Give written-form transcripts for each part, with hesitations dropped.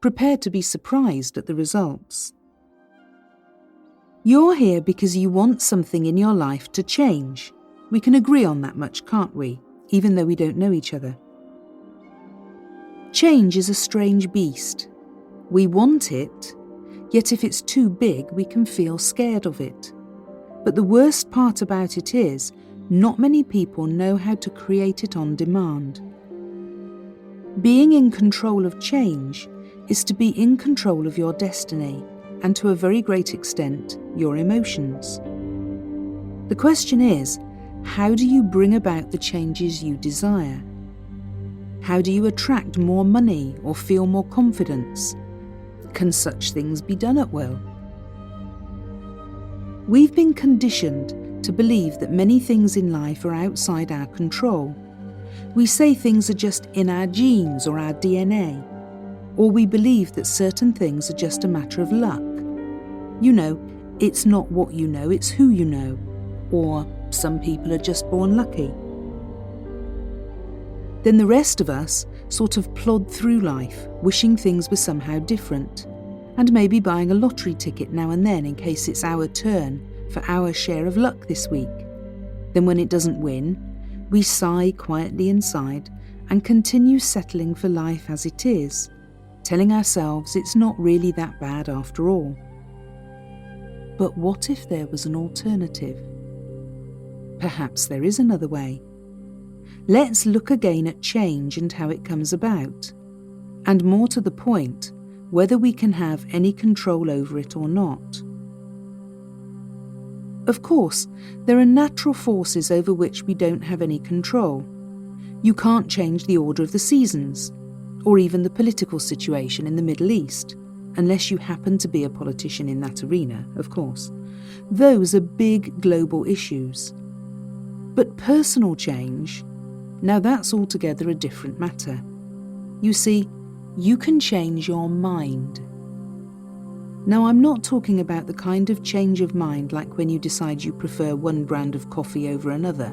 prepared to be surprised at the results. You're here because you want something in your life to change. We can agree on that much, can't we? Even though we don't know each other. Change is a strange beast. We want it, yet if it's too big, we can feel scared of it. But the worst part about it is, not many people know how to create it on demand. Being in control of change is to be in control of your destiny, and to a very great extent, your emotions. The question is, how do you bring about the changes you desire? How do you attract more money or feel more confidence? Can such things be done at will? We've been conditioned to believe that many things in life are outside our control. We say things are just in our genes or our DNA, or we believe that certain things are just a matter of luck. You know, it's not what you know, it's who you know, or some people are just born lucky. Then the rest of us sort of plod through life, wishing things were somehow different, and maybe buying a lottery ticket now and then in case it's our turn for our share of luck this week. Then when it doesn't win, we sigh quietly inside and continue settling for life as it is, telling ourselves it's not really that bad after all. But what if there was an alternative? Perhaps there is another way. Let's look again at change and how it comes about, and more to the point, whether we can have any control over it or not. Of course, there are natural forces over which we don't have any control. You can't change the order of the seasons, or even the political situation in the Middle East, unless you happen to be a politician in that arena, of course. Those are big global issues. But personal change, now that's altogether a different matter. You see, you can change your mind. Now, I'm not talking about the kind of change of mind like when you decide you prefer one brand of coffee over another,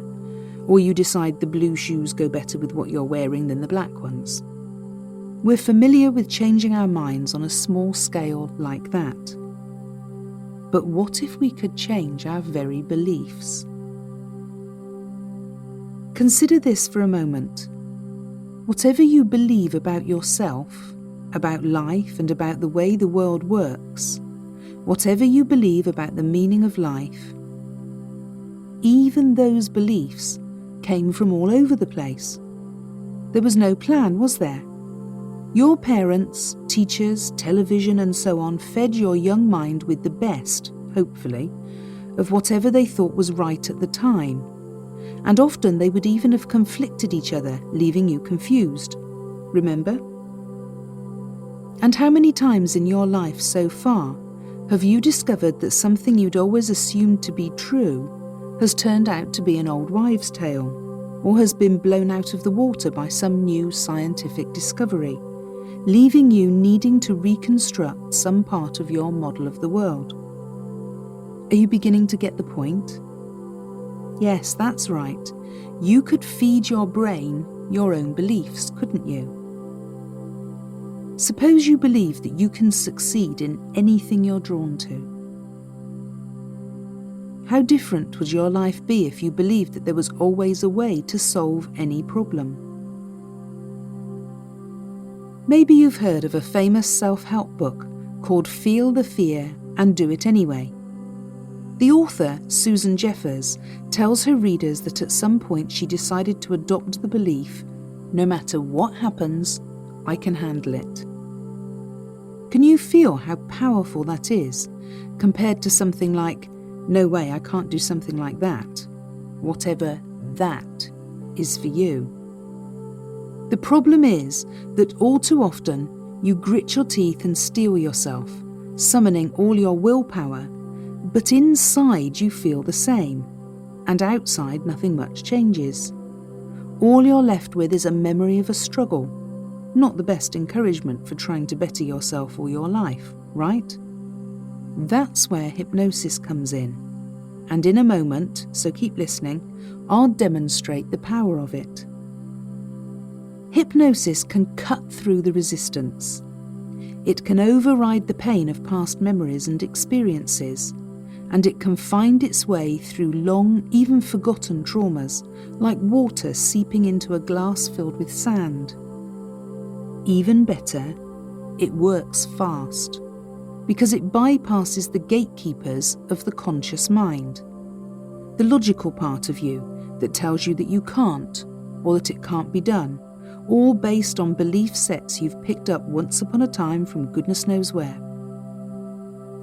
or you decide the blue shoes go better with what you're wearing than the black ones. We're familiar with changing our minds on a small scale like that. But what if we could change our very beliefs? Consider this for a moment. Whatever you believe about yourself, about life and about the way the world works, whatever you believe about the meaning of life, even those beliefs came from all over the place. There was no plan, was there? Your parents, teachers, television and so on fed your young mind with the best, hopefully, of whatever they thought was right at the time. And often they would even have conflicted each other, leaving you confused. Remember? And how many times in your life so far have you discovered that something you'd always assumed to be true has turned out to be an old wives' tale, or has been blown out of the water by some new scientific discovery, leaving you needing to reconstruct some part of your model of the world? Are you beginning to get the point? Yes, that's right. You could feed your brain your own beliefs, couldn't you? Suppose you believe that you can succeed in anything you're drawn to. How different would your life be if you believed that there was always a way to solve any problem? Maybe you've heard of a famous self-help book called Feel the Fear and Do It Anyway. The author, Susan Jeffers, tells her readers that at some point she decided to adopt the belief, no matter what happens, I can handle it. Can you feel how powerful that is, compared to something like, no way, I can't do something like that, whatever that is for you? The problem is that all too often you grit your teeth and steel yourself, summoning all your willpower, but inside you feel the same, and outside nothing much changes. All you're left with is a memory of a struggle, not the best encouragement for trying to better yourself or your life, right? That's where hypnosis comes in, and in a moment, so keep listening, I'll demonstrate the power of it. Hypnosis can cut through the resistance. It can override the pain of past memories and experiences, and it can find its way through long, even forgotten traumas, like water seeping into a glass filled with sand. Even better, it works fast, because it bypasses the gatekeepers of the conscious mind, the logical part of you that tells you that you can't, or that it can't be done, all based on belief sets you've picked up once upon a time from goodness knows where.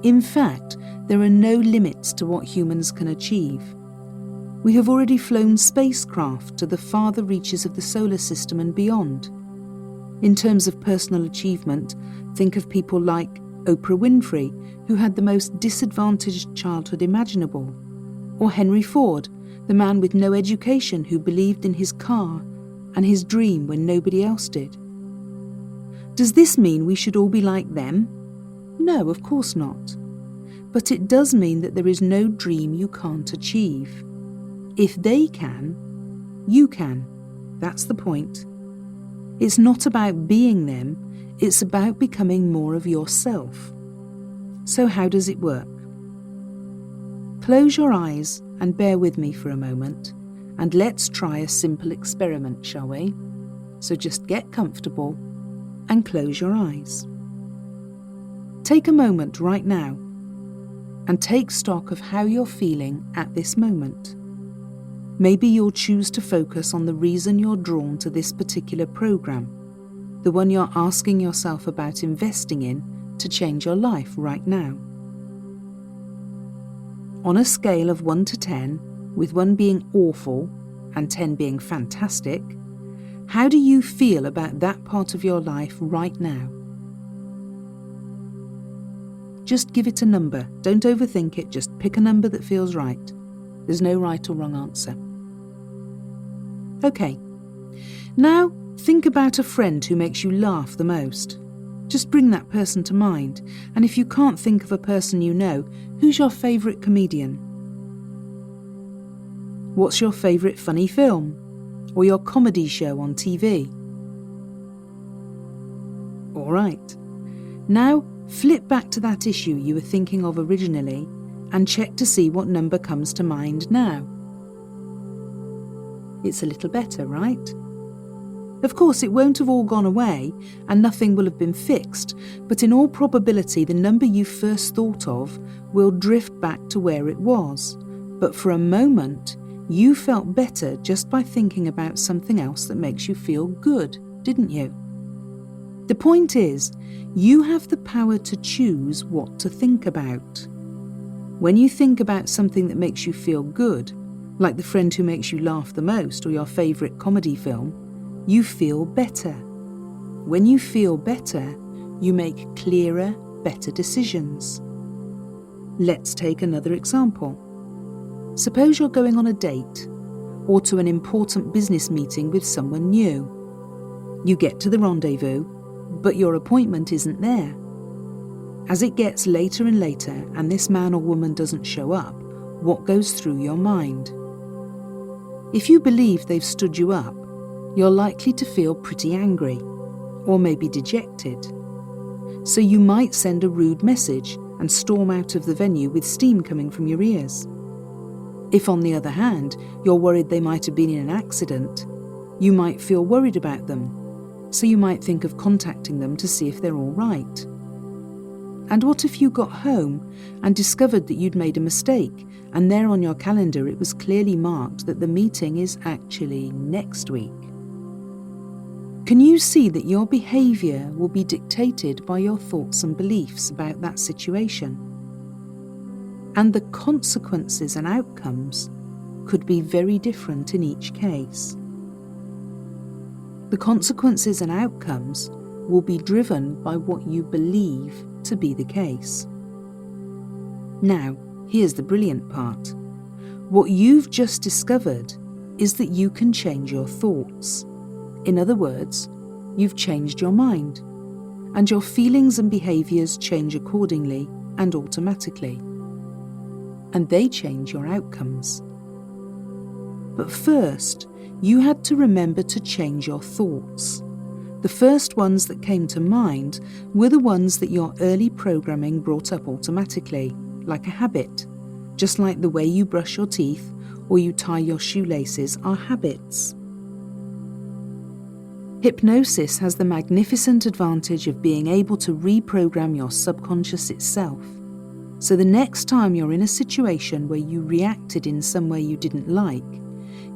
In fact, there are no limits to what humans can achieve. We have already flown spacecraft to the farther reaches of the solar system and beyond. In terms of personal achievement, think of people like Oprah Winfrey, who had the most disadvantaged childhood imaginable, or Henry Ford, the man with no education who believed in his car and his dream when nobody else did. Does this mean we should all be like them? No, of course not. But it does mean that there is no dream you can't achieve. If they can, you can. That's the point. It's not about being them, it's about becoming more of yourself. So how does it work? Close your eyes and bear with me for a moment, and let's try a simple experiment, shall we? So just get comfortable and close your eyes. Take a moment right now and take stock of how you're feeling at this moment. Maybe you'll choose to focus on the reason you're drawn to this particular program, the one you're asking yourself about investing in to change your life right now. On a scale of 1 to 10, with 1 being awful and 10 being fantastic, how do you feel about that part of your life right now? Just give it a number. Don't overthink it. Just pick a number that feels right. There's no right or wrong answer. Okay. Now, think about a friend who makes you laugh the most. Just bring that person to mind. And if you can't think of a person you know, who's your favourite comedian? What's your favourite funny film? Or your comedy show on TV? All right. Now, flip back to that issue you were thinking of originally and check to see what number comes to mind now. It's a little better, right? Of course, it won't have all gone away and nothing will have been fixed, but in all probability the number you first thought of will drift back to where it was. But for a moment, you felt better just by thinking about something else that makes you feel good, didn't you? The point is, you have the power to choose what to think about. When you think about something that makes you feel good, like the friend who makes you laugh the most or your favourite comedy film, you feel better. When you feel better, you make clearer, better decisions. Let's take another example. Suppose you're going on a date or to an important business meeting with someone new. You get to the rendezvous, but your appointment isn't there. As it gets later and later and this man or woman doesn't show up, what goes through your mind? If you believe they've stood you up, you're likely to feel pretty angry, or maybe dejected. So you might send a rude message and storm out of the venue with steam coming from your ears. If, on the other hand, you're worried they might have been in an accident, you might feel worried about them, so you might think of contacting them to see if they're all right. And what if you got home and discovered that you'd made a mistake, and there on your calendar it was clearly marked that the meeting is actually next week? Can you see that your behaviour will be dictated by your thoughts and beliefs about that situation? And the consequences and outcomes could be very different in each case. The consequences and outcomes will be driven by what you believe to be the case. Now, here's the brilliant part. What you've just discovered is that you can change your thoughts. In other words, you've changed your mind, and your feelings and behaviours change accordingly and automatically. And they change your outcomes. But first, you had to remember to change your thoughts. The first ones that came to mind were the ones that your early programming brought up automatically, like a habit, just like the way you brush your teeth or you tie your shoelaces are habits. Hypnosis has the magnificent advantage of being able to reprogram your subconscious itself. So the next time you're in a situation where you reacted in some way you didn't like,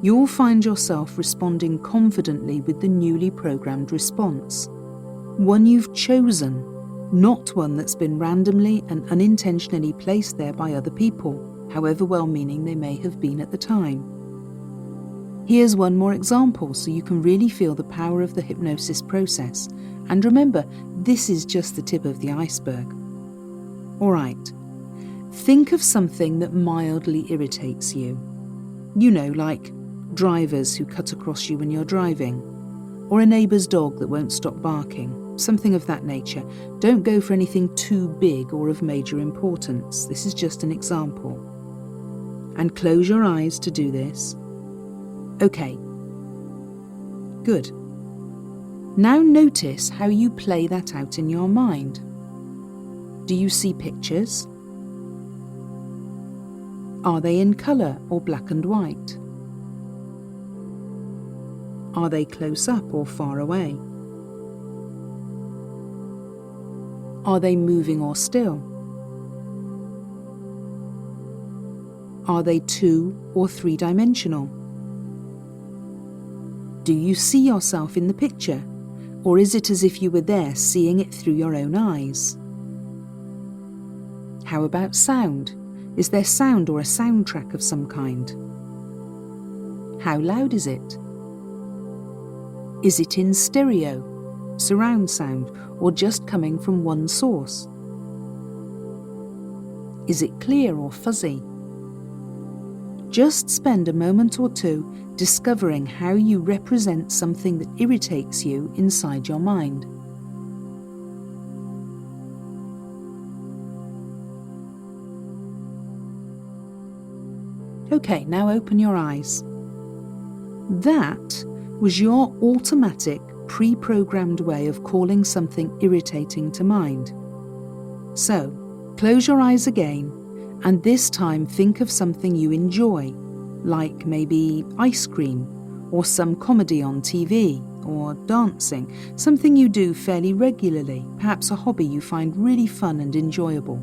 you'll find yourself responding confidently with the newly programmed response. One you've chosen, not one that's been randomly and unintentionally placed there by other people, however well-meaning they may have been at the time. Here's one more example so you can really feel the power of the hypnosis process. And remember, this is just the tip of the iceberg. Alright, think of something that mildly irritates you. You know, like drivers who cut across you when you're driving, or a neighbour's dog that won't stop barking, something of that nature. Don't go for anything too big or of major importance. This is just an example. And close your eyes to do this. Okay. Good. Now notice how you play that out in your mind. Do you see pictures? Are they in colour or black and white? Are they close up or far away? Are they moving or still? Are they 2 or 3-dimensional? Do you see yourself in the picture, or is it as if you were there seeing it through your own eyes? How about sound? Is there sound or a soundtrack of some kind? How loud is it? Is it in stereo, surround sound, or just coming from one source? Is it clear or fuzzy? Just spend a moment or two discovering how you represent something that irritates you inside your mind. Okay, now open your eyes. That was your automatic, pre-programmed way of calling something irritating to mind. So, close your eyes again, and this time think of something you enjoy, like maybe ice cream, or some comedy on TV, or dancing, something you do fairly regularly, perhaps a hobby you find really fun and enjoyable.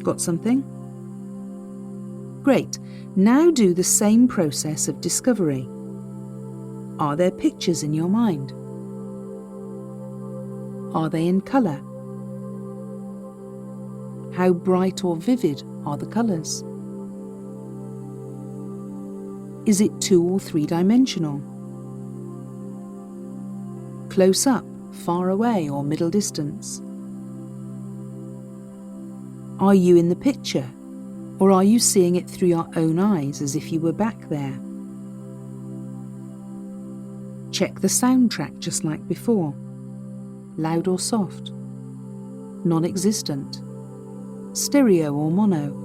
Got something? Great. Now do the same process of discovery. Are there pictures in your mind? Are they in colour? How bright or vivid are the colours? Is it 2 or 3-dimensional? Close up, far away, or middle distance? Are you in the picture, or are you seeing it through your own eyes as if you were back there? Check the soundtrack just like before. Loud or soft? Non-existent? Stereo or mono?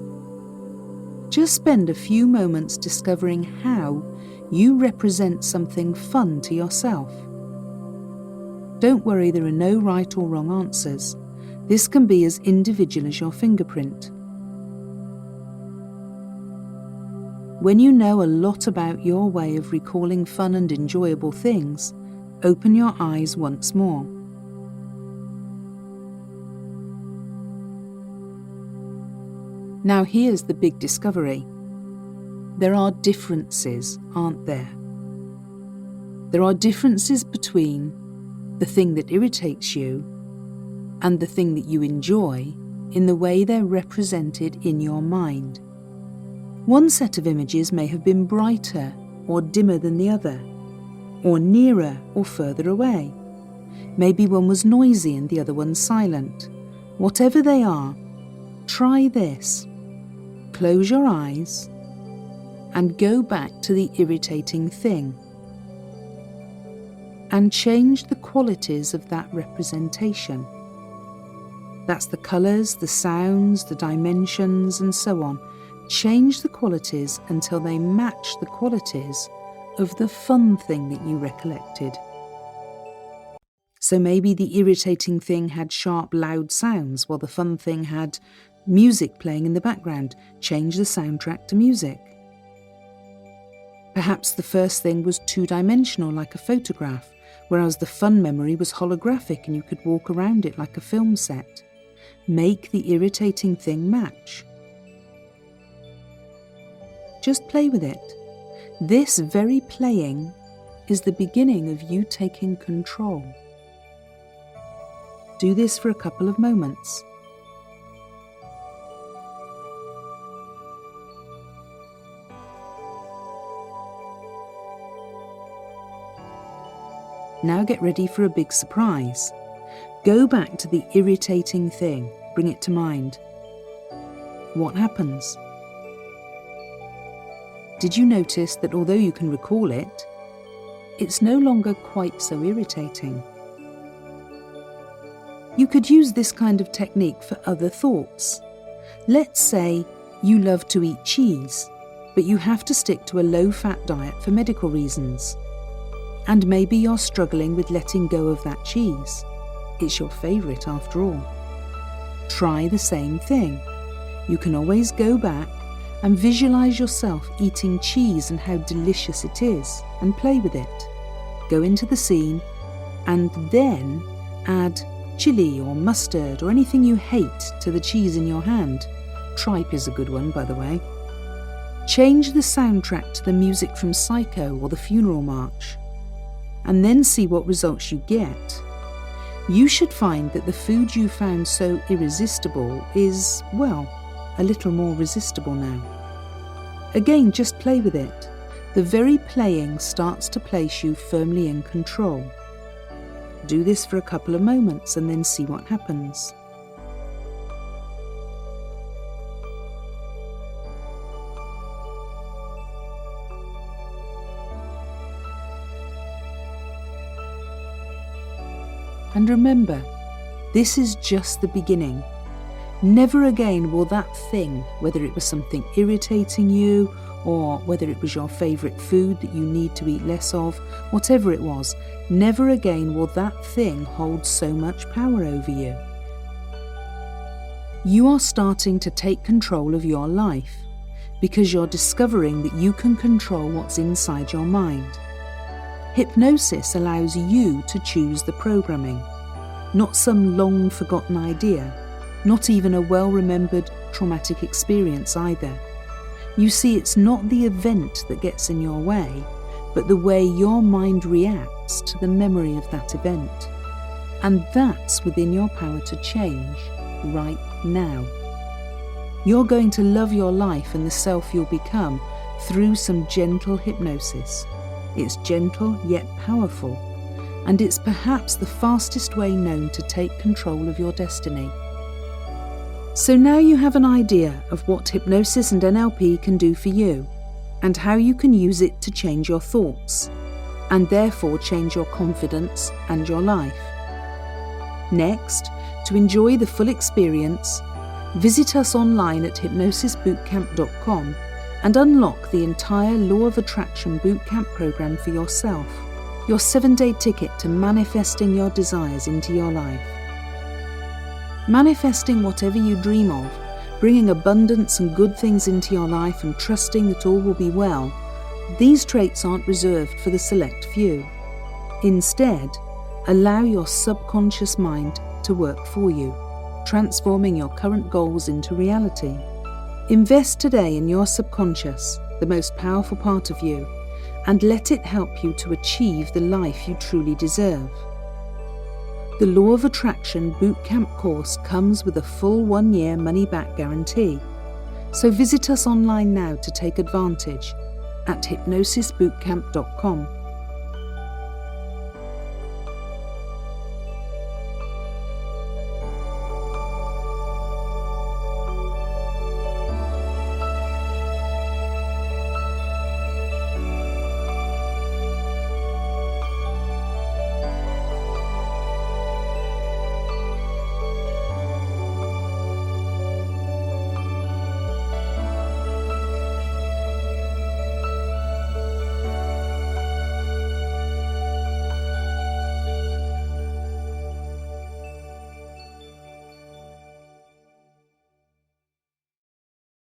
Just spend a few moments discovering how you represent something fun to yourself. Don't worry, there are no right or wrong answers. This can be as individual as your fingerprint. When you know a lot about your way of recalling fun and enjoyable things, open your eyes once more. Now here's the big discovery. There are differences, aren't there? There are differences between the thing that irritates you and the thing that you enjoy in the way they're represented in your mind. One set of images may have been brighter or dimmer than the other, or nearer or further away. Maybe one was noisy and the other one silent. Whatever they are, try this. Close your eyes and go back to the irritating thing and change the qualities of that representation. That's the colours, the sounds, the dimensions, and so on. Change the qualities until they match the qualities of the fun thing that you recollected. So maybe the irritating thing had sharp, loud sounds, while the fun thing had music playing in the background. Change the soundtrack to music. Perhaps the first thing was two-dimensional, like a photograph, whereas the fun memory was holographic and you could walk around it like a film set. Make the irritating thing match. Just play with it. This very playing is the beginning of you taking control. Do this for a couple of moments. Now get ready for a big surprise. Go back to the irritating thing. Bring it to mind. What happens? Did you notice that although you can recall it, it's no longer quite so irritating? You could use this kind of technique for other thoughts. Let's say you love to eat cheese, but you have to stick to a low-fat diet for medical reasons. And maybe you're struggling with letting go of that cheese. It's your favourite after all. Try the same thing. You can always go back and visualise yourself eating cheese and how delicious it is, and play with it. Go into the scene and then add chilli or mustard or anything you hate to the cheese in your hand. Tripe is a good one, by the way. Change the soundtrack to the music from Psycho or the Funeral March, and then see what results you get. You should find that the food you found so irresistible is, well, a little more resistible now. Again, just play with it. The very playing starts to place you firmly in control. Do this for a couple of moments and then see what happens. And remember, this is just the beginning. Never again will that thing, whether it was something irritating you or whether it was your favourite food that you need to eat less of, whatever it was, never again will that thing hold so much power over you. You are starting to take control of your life because you're discovering that you can control what's inside your mind. Hypnosis allows you to choose the programming, not some long-forgotten idea, not even a well-remembered traumatic experience either. You see, it's not the event that gets in your way, but the way your mind reacts to the memory of that event. And that's within your power to change right now. You're going to love your life and the self you'll become through some gentle hypnosis. It's gentle yet powerful, and it's perhaps the fastest way known to take control of your destiny. So now you have an idea of what hypnosis and NLP can do for you, and how you can use it to change your thoughts, and therefore change your confidence and your life. Next, to enjoy the full experience, visit us online at hypnosisbootcamp.com and unlock the entire Law of Attraction Bootcamp program for yourself, your 7-day ticket to manifesting your desires into your life. Manifesting whatever you dream of, bringing abundance and good things into your life and trusting that all will be well, these traits aren't reserved for the select few. Instead, allow your subconscious mind to work for you, transforming your current goals into reality. Invest today in your subconscious, the most powerful part of you, and let it help you to achieve the life you truly deserve. The Law of Attraction Bootcamp course comes with a full 1-year money-back guarantee, so visit us online now to take advantage at hypnosisbootcamp.com.